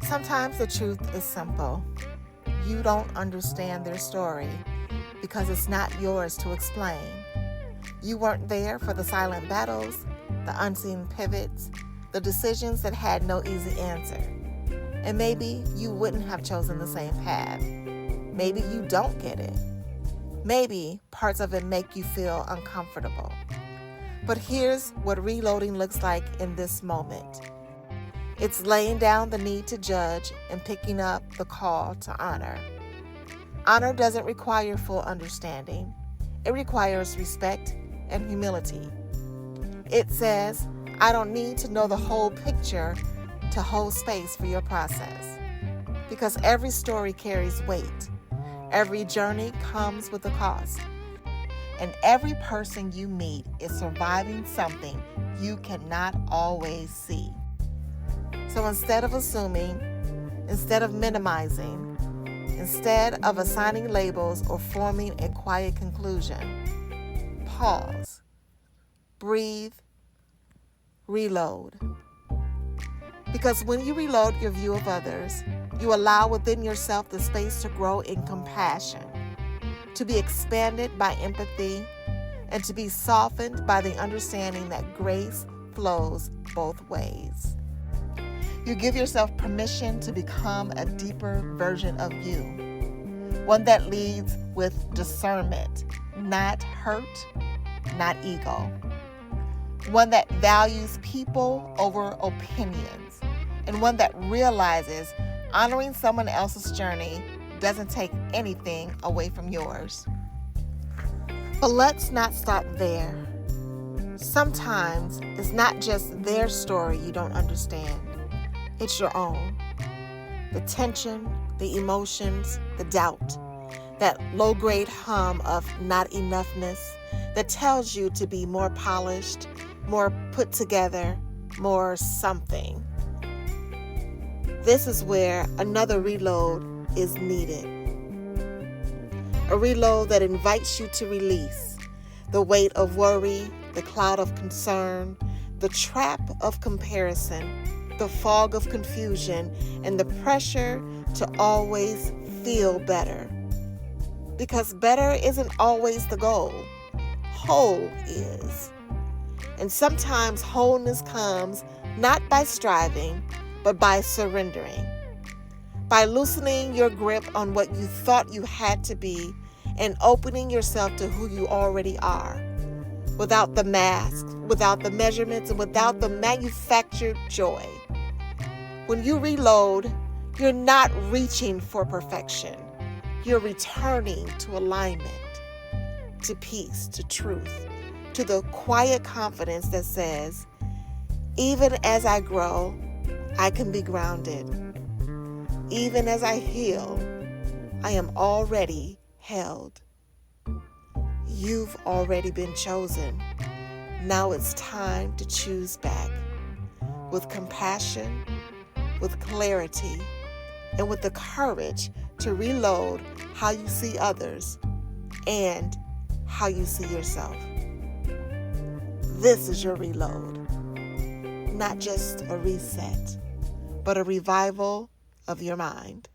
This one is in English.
Sometimes the truth is simple. You don't understand their story because it's not yours to explain. You weren't there for the silent battles, the unseen pivots, the decisions that had no easy answer. And maybe you wouldn't have chosen the same path. Maybe you don't get it. Maybe parts of it make you feel uncomfortable. But here's what reloading looks like in this moment. It's laying down the need to judge and picking up the call to honor. Honor doesn't require full understanding. It requires respect and humility. It says, I don't need to know the whole picture to hold space for your process. Because every story carries weight. Every journey comes with a cost. And every person you meet is surviving something you cannot always see. So instead of assuming, instead of minimizing, instead of assigning labels or forming a quiet conclusion, pause, breathe, reload. Because when you reload your view of others, you allow within yourself the space to grow in compassion, to be expanded by empathy, and to be softened by the understanding that grace flows both ways. You give yourself permission to become a deeper version of you, one that leads with discernment, not hurt, not ego, one that values people over opinions, and one that realizes honoring someone else's journey doesn't take anything away from yours. But let's not stop there. Sometimes it's not just their story you don't understand. It's your own. The tension, the emotions, the doubt, that low-grade hum of not enoughness that tells you to be more polished, more put together, more something. This is where another reload is needed. A reload that invites you to release the weight of worry, the cloud of concern, the trap of comparison, the fog of confusion, and the pressure to always feel better. Because better isn't always the goal. Whole is. And sometimes wholeness comes not by striving, but by surrendering. By loosening your grip on what you thought you had to be and opening yourself to who you already are. Without the masks, without the measurements, and without the manufactured joy. When you reload, you're not reaching for perfection. You're returning to alignment, to peace, to truth, to the quiet confidence that says, even as I grow, I can be grounded. Even as I heal, I am already held. You've already been chosen. Now it's time to choose back with compassion, with clarity, and with the courage to reload how you see others and how you see yourself. This is your reload, not just a reset, but a revival of your mind.